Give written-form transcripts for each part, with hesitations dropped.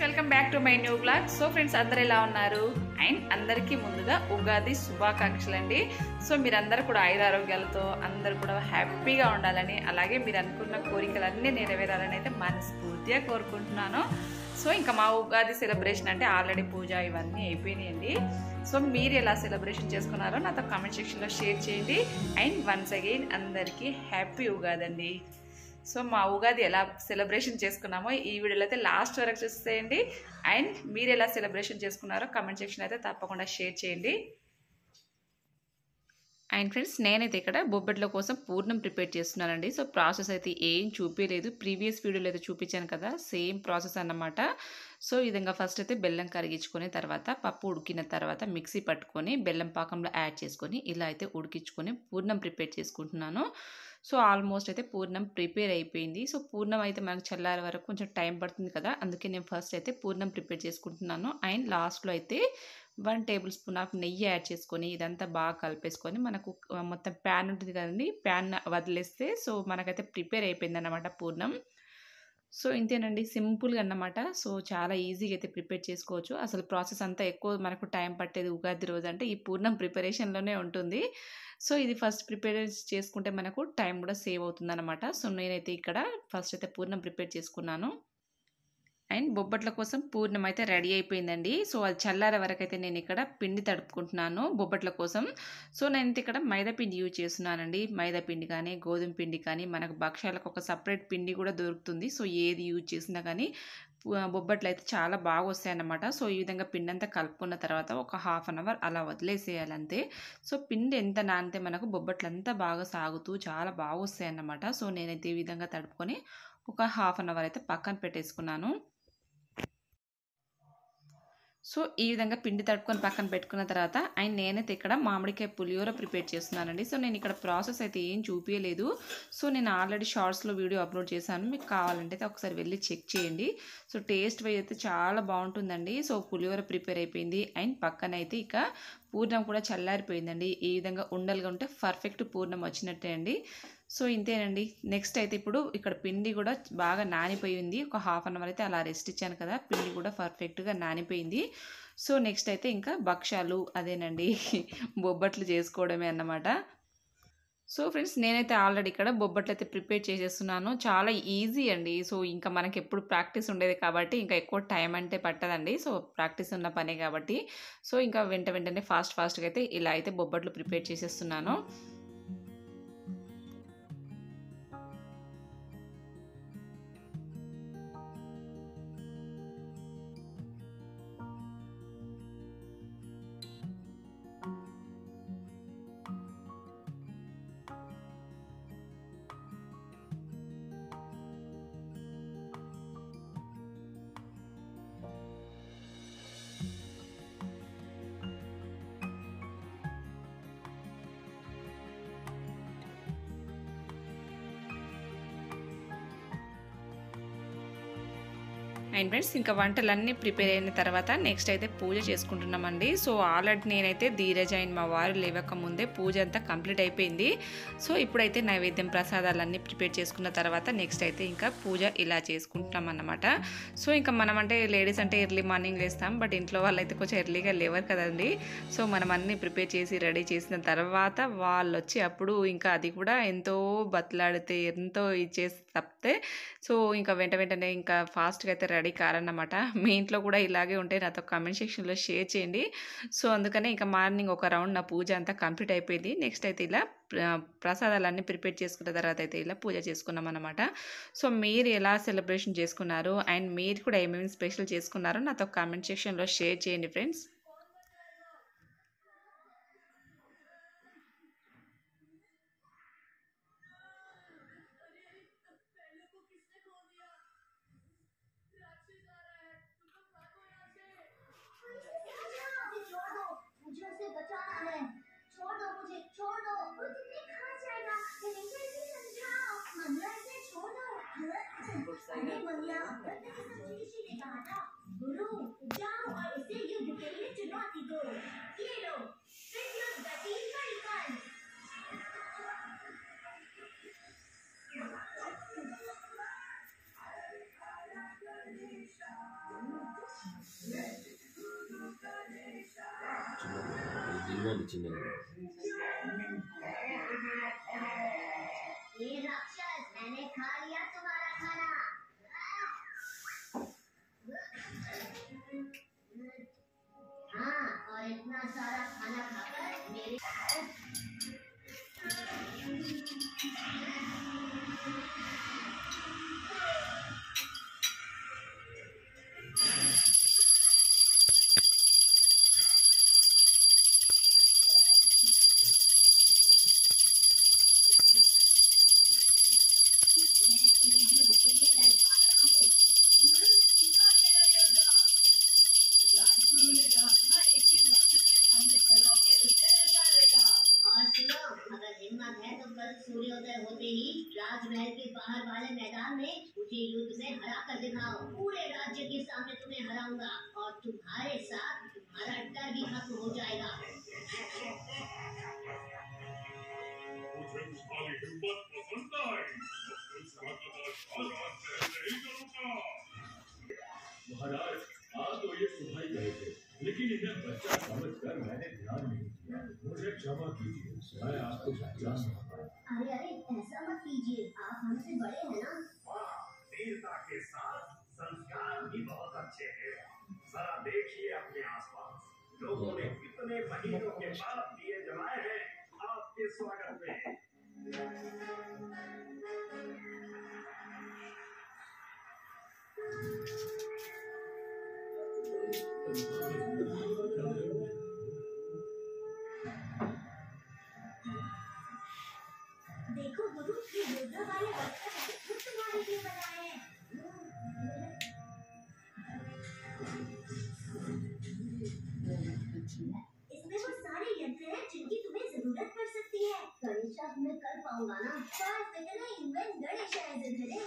Welcome back to my new blog. So friends, అందరు ఎలా ఉన్నారు? అండ్ అందరికీ ముందుగా ఉగాది శుభాకాంక్షలు అండి. సో మీరందరూ కూడా ఆయురారోగ్యాలతో అందరూ కూడా హ్యాపీగా ఉండాలని, అలాగే మీరు అనుకున్న కోరికలన్నీ నెరవేరాలని అయితే మనస్ఫూర్తిగా కోరుకుంటున్నాను. సో ఇంకా మా ఉగాది సెలబ్రేషన్ అంటే ఆల్రెడీ పూజ ఇవన్నీ అయిపోయినాయండి. సో మీరు ఎలా సెలబ్రేషన్ చేసుకున్నారో నాతో కామెంట్ సెక్షన్లో షేర్ చేయండి. అండ్ వన్స్ అగైన్ అందరికీ హ్యాపీ ఉగాది అండి. సో మా ఉగాది ఎలా సెలబ్రేషన్ చేసుకున్నామో ఈ వీడియోలో అయితే లాస్ట్ వరకు చూసేయండి. అండ్ మీరు ఎలా సెలబ్రేషన్ చేసుకున్నారో కామెంట్ సెక్షన్ అయితే తప్పకుండా షేర్ చేయండి. అండ్ ఫ్రెండ్స్, నేనైతే ఇక్కడ బొబ్బట్ల కోసం పూర్ణం ప్రిపేర్ చేస్తున్నానండి. సో ప్రాసెస్ అయితే ఏం చూపించలేదు, ప్రీవియస్ వీడియోలో అయితే చూపించాను కదా, సేమ్ ప్రాసెస్ అన్నమాట. సో ఈ విధంగా ఫస్ట్ అయితే బెల్లం కరిగించుకొని, తర్వాత పప్పు ఉడికిన తర్వాత మిక్సీ పట్టుకొని బెల్లం పాకంలో యాడ్ చేసుకొని ఇలా అయితే ఉడికించుకొని పూర్ణం ప్రిపేర్ చేసుకుంటున్నాను. సో ఆల్మోస్ట్ అయితే పూర్ణం ప్రిపేర్ అయిపోయింది. సో పూర్ణం అయితే మనకు చల్లారే వరకు కొంచెం టైం పడుతుంది కదా, అందుకే నేను ఫస్ట్ అయితే పూర్ణం ప్రిపేర్ చేసుకుంటున్నాను. అండ్ లాస్ట్లో అయితే 1 టేబుల్ స్పూన్ ఆఫ్ నెయ్యి యాడ్ చేసుకొని ఇదంతా బాగా కలిపేసుకొని మనకు మొత్తం ప్యాన్ ఉంటుంది కదండి, ప్యాన్ వదిలేస్తే సో మనకైతే ప్రిపేర్ అయిపోయింది అన్నమాట పూర్ణం. సో ఇంతేనండి, సింపుల్గా అన్నమాట. సో చాలా ఈజీగా అయితే ప్రిపేర్ చేసుకోవచ్చు. అసలు ప్రాసెస్ అంతా ఎక్కువ మనకు టైం పట్టేది ఉగాది రోజు అంటే ఈ పూర్ణం ప్రిపరేషన్లోనే ఉంటుంది. సో ఇది ఫస్ట్ ప్రిపేర్ చేసుకుంటే మనకు టైం కూడా సేవ్ అవుతుంది అనమాట. సో నేనైతే ఇక్కడ ఫస్ట్ అయితే పూర్ణం ప్రిపేర్ చేసుకున్నాను. అండ్ బొబ్బట్ల కోసం పూర్ణం అయితే రెడీ అయిపోయిందండి. సో అది చల్లారే వరకు అయితే నేను ఇక్కడ పిండి తడుపుకుంటున్నాను బొబ్బట్ల కోసం. సో నేను ఇక్కడ మైదా పిండి యూజ్ చేస్తున్నానండి. మైదా పిండి కానీ గోధుమ పిండి కానీ మనకు భక్ష్యాలకు ఒక సపరేట్ పిండి కూడా దొరుకుతుంది. సో ఏది యూజ్ చేసినా కానీ బొబ్బట్లు అయితే చాలా బాగా వస్తాయి అన్నమాట. సో ఈ విధంగా పిండి అంతా కలుపుకున్న తర్వాత ఒక హాఫ్ అన్ అవర్ అలా వదిలేసేయాలి అంతే. సో పిండి ఎంత నానితే మనకు బొబ్బట్లు అంతా బాగా సాగుతూ చాలా బాగా వస్తాయి అన్నమాట. సో నేనైతే ఈ విధంగా తడుపుకొని ఒక హాఫ్ అన్ అవర్ అయితే పక్కన పెట్టేసుకున్నాను. సో ఈ విధంగా పిండి తడుపుకొని పక్కన పెట్టుకున్న తర్వాత అండ్ నేనైతే ఇక్కడ మామిడికాయ పులిహోర ప్రిపేర్ చేస్తున్నానండి. సో నేను ఇక్కడ ప్రాసెస్ అయితే ఏం చూపించలేదు. సో నేను ఆల్రెడీ షార్ట్స్లో వీడియో అప్లోడ్ చేశాను, మీకు కావాలంటే ఒకసారి వెళ్ళి చెక్ చేయండి. సో టేస్ట్ వైజ్ అయితే చాలా బాగుంటుందండి. సో పులిహోర ప్రిపేర్ అయిపోయింది. అండ్ పక్కన అయితే ఇక పూర్ణం కూడా చల్లారిపోయిందండి. ఈ విధంగా ఉండలుగా ఉంటే పర్ఫెక్ట్ పూర్ణం వచ్చినట్టే అండి. సో ఇంతేనండి. నెక్స్ట్ అయితే ఇప్పుడు ఇక్కడ పిండి కూడా బాగా నానిపోయింది. ఒక హాఫ్ అన్ అవర్ అయితే అలా రెస్ట్ ఇచ్చాను కదా, పిండి కూడా పర్ఫెక్ట్గా నానిపోయింది. సో నెక్స్ట్ అయితే ఇంకా భక్ష్యాలు అదేనండి బొబ్బట్లు చేసుకోవడమే అన్నమాట. సో ఫ్రెండ్స్, నేనైతే ఆల్రెడీ ఇక్కడ బొబ్బట్లు అయితే ప్రిపేర్ చేసేస్తున్నాను. చాలా ఈజీ అండి. సో ఇంకా మనకి ఎప్పుడు ప్రాక్టీస్ ఉండేది కాబట్టి ఇంకా ఎక్కువ టైం అంటే పట్టదండి. సో ప్రాక్టీస్ ఉన్న పనే కాబట్టి సో ఇంకా వెంటనే ఫాస్ట్గా అయితే ఇలా అయితే బొబ్బట్లు ప్రిపేర్ చేసేస్తున్నాను. అండ్ ఫ్రెండ్స్, ఇంకా వంటలన్నీ ప్రిపేర్ అయిన తర్వాత నెక్స్ట్ అయితే పూజ చేసుకుంటున్నామండి. సో ఆల్రెడీ నేనైతే ధీరజ్ అండ్ మా వారు లేవక ముందే పూజ అంతా కంప్లీట్ అయిపోయింది. సో ఇప్పుడైతే నైవేద్యం ప్రసాదాలన్నీ ప్రిపేర్ చేసుకున్న తర్వాత నెక్స్ట్ అయితే ఇంకా పూజ ఇలా చేసుకుంటున్నాం అన్నమాట. సో ఇంకా మనం అంటే లేడీస్ అంటే ఎర్లీ మార్నింగ్ లేస్తాం, బట్ ఇంట్లో వాళ్ళైతే కొంచెం ఎర్లీగా లేవరు కదండి. సో మనం అన్నీ ప్రిపేర్ చేసి రెడీ చేసిన తర్వాత వాళ్ళు వచ్చి అప్పుడు ఇంకా అది కూడా ఎంతో బతలాడితే ఎంతో ఇచ్చేసి తప్పితే సో ఇంకా వెంటనే ఇంకా ఫాస్ట్గా అయితే రెడీ కారన్నమాట. మీ ఇంట్లో కూడా ఇలాగే ఉంటే నాతో కామెంట్ సెక్షన్లో షేర్ చేయండి. సో అందుకనే ఇంకా మార్నింగ్ ఒక రౌండ్ నా పూజ అంతా కంప్లీట్ అయిపోయింది. నెక్స్ట్ అయితే ఇలా ప్రసాదాలన్నీ ప్రిపేర్ చేసుకున్న తర్వాత అయితే ఇలా పూజ చేసుకున్నాం అనమాట. సో మీరు ఎలా సెలబ్రేషన్ చేసుకున్నారు అండ్ మీరు కూడా ఏమేమి స్పెషల్ చేసుకున్నారో నాతో కామెంట్ సెక్షన్లో షేర్ చేయండి ఫ్రెండ్స్. मुझे उसे बचाना है। छोड़ दो मुझे, छोड़ दो। वो तुम्हें खा जाएगा। मुझे कैसे समझाओ? मंगला इसे छोड़ दो। अरे मंगला, मैंने समझी किसी ने कहा था, गुरु जाओ और इसे युद्ध के लिए ये राक्षस, मैंने खा लिया तुम्हारा खाना। हाँ, और इतना सारा खाना खाकर मेरे और सुनो, अगर हिम्मत है तो कल सूर्योदय होते ही राजमहल के बाहर वाले मैदान में मुझे युद्ध में हरा कर दिखाओ। पूरे राज्य के सामने तुम्हें हराऊंगा और तुम्हारे साथ तुम्हारा डर भी खत्म हो जाएगा। मुझे तुम्हारी हिम्मत पसंद आई। महाराज, आज तो ये सुबह ही गए थे, लेकिन इन्हें बच्चा समझकर मैंने ध्यान नहीं दिया। मुझे क्षमा कीजिए, मैं आपको पहचान नहीं पाया। अरे अरे, ऐसा मत कीजिए, आप हमसे बड़े हैं ना। वीरता के साथ संस्कार भी बहुत अच्छे हैं। जरा देखिए अपने आसपास, लोगों ने कितने महीनों के बाद दिए जलाए हैं आपके स्वागत में। देखो गुरु, ये योद्धा वाले बर्तन खुद तुम्हारे लिए बनाए हैं। इसमें वो सारे यंत्र हैं जिनकी तुम्हें जरूरत पड़ सकती है। गणेशा, मैं कर पाऊंगा ना? बस इतना इन्वेंट गणेशा ऐसे चले।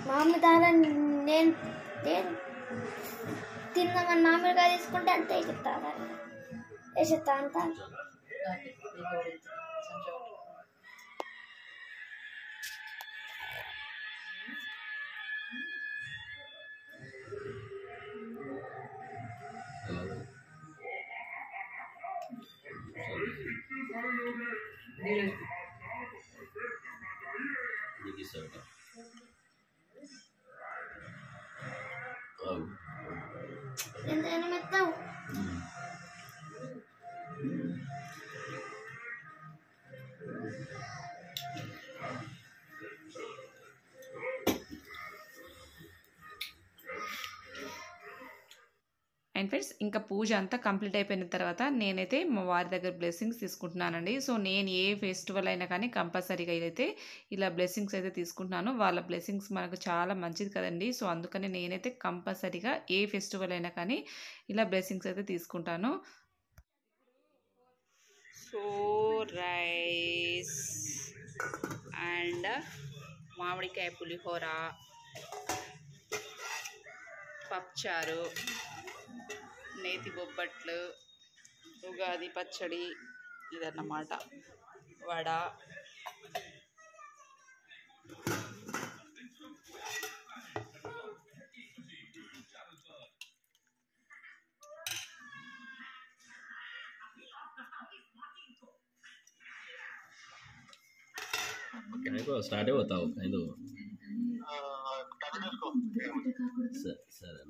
మామిదార నేను నేను తిన్నామని మామిడికాయ తీసుకుంటే అంతే చెప్తాను వేసేస్తా అంతా ఎంతైనా మెత్తావు అండ్ ఫ్రెండ్స్ ఇంకా పూజ అంతా కంప్లీట్ అయిపోయిన తర్వాత నేనైతే మా వారి దగ్గర బ్లెస్సింగ్స్ తీసుకుంటున్నానండి. సో నేను ఏ ఫెస్టివల్ అయినా కానీ కంపల్సరీగా అయితే ఇలా బ్లెస్సింగ్స్ అయితే తీసుకుంటున్నాను. వాళ్ళ బ్లెస్సింగ్స్ మనకు చాలా మంచిది కదండి. సో అందుకని నేనైతే కంపల్సరీగా ఏ ఫెస్టివల్ అయినా కానీ ఇలా బ్లెస్సింగ్స్ అయితే తీసుకుంటాను. సో రైస్ అండ్ మామిడికాయ పులిహోర, పప్పుచారు, నేతి బొబ్బట్లు, ఉగాది పచ్చడి, ఇదన్నమాట వడ. స్టార్ట్ అవుతావు ఐదు సరే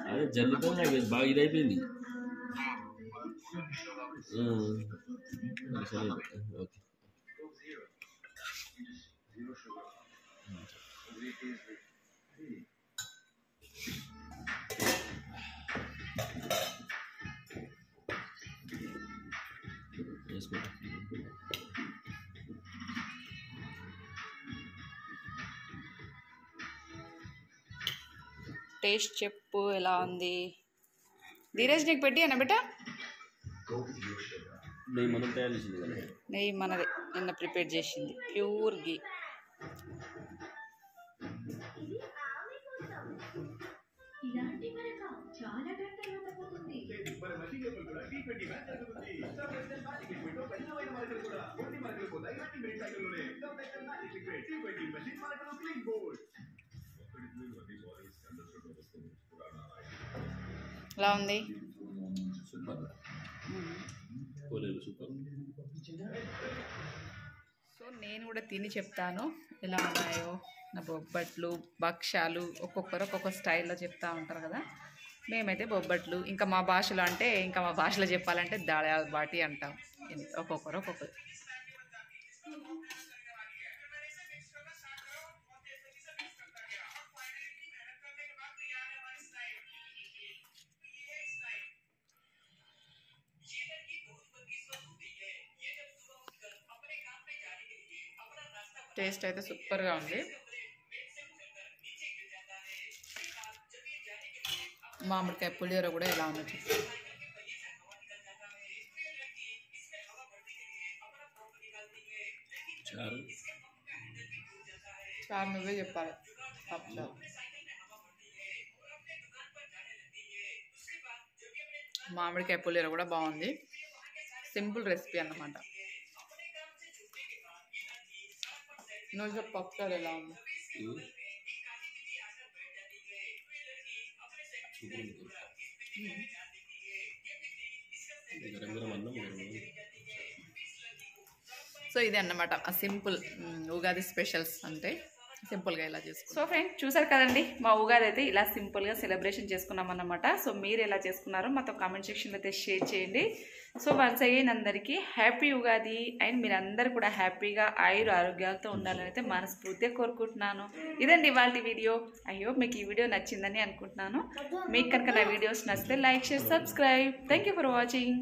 అదే జరుగుతుంది నాకు బాగా ఇదైపోయింది. సరే ఓకే వేసుకో. టేస్ట్ చెప్పు ఎలా ఉంది? ధీరజ్ నీకు పెట్టి అన్న బేట. నెయ్యి మనం తయారు చేసింది కదా, నెయ్యి మనదే నిన్న ప్రిపేర్ చేసింది, ప్యూర్ గీ. ఇలాంటి మరక చాలా టైం తర్వాత పోతుంది. మన మసీదులో కూడా T20 మ్యాచ్ జరుగుతుంది. సబ్‌నెక్సల్ మ్యాజిక్ లిక్విడ్ తో పెద్దమైన మరకలు కూడా కొన్ని మరకలు పోతాయి. 90 మినిట్ సైకిల్లోనే సబ్‌నెక్సల్ మ్యాజిక్ లిక్విడ్ T20 మెషిన్ మరకలు క్లీన్ బోర్డ్. ఎలా ఉంది? సూపర్ పోలేదు సూపర్. సో నేను కూడా తిని చెప్తాను ఎలా ఉన్నాయో. నా బొబ్బట్లు భక్షాలు ఒక్కొక్కరు ఒక్కొక్క స్టైల్లో చెప్తా ఉంటారు కదా. మేమైతే బొబ్బట్లు, ఇంకా మా భాషలో అంటే ఇంకా మా భాషలో చెప్పాలంటే దాళాల బాటి అంటాం. ఒక్కొక్కరు ఒక్కొక్కరు. టేస్ట్ అయితే సూపర్గా ఉంది. మామిడికాయ పులిహోర కూడా ఎలా ఉంది చారు చారు నువ్వే చెప్పాలి. మామిడికాయ పులిహోర కూడా బాగుంది. సింపుల్ రెసిపీ అన్నమాట. నువ్వు చెప్పు పప్పుచారు ఎలా ఉంది? గరం గరం అన్నం సో ఇది అన్నమాట ఆ సింపుల్ ఉగాది స్పెషల్స్ అంటే సింపుల్గా ఇలా చేసుకున్నాం. సో ఫ్రెండ్స్ చూసారు కదండి, మా ఉగాది అయితే ఇలా సింపుల్గా సెలబ్రేషన్ చేసుకున్నాం అన్నమాట. సో మీరు ఎలా చేసుకున్నారో మాతో కామెంట్ సెక్షన్లో అయితే షేర్ చేయండి. సో వన్స్ అగైన్ అందరికీ హ్యాపీ ఉగాది. అండ్ మీరందరూ కూడా హ్యాపీగా ఆరోగ్యాలతో ఉండాలని అయితే మనస్ఫూర్తిగా కోరుకుంటున్నాను. ఇదండి ఇవాళ వీడియో. అయ్యో మీకు ఈ వీడియో నచ్చిందని అనుకుంటున్నాను. మీకు కనుక నా వీడియోస్ నచ్చితే like, share, subscribe. Thank you for watching.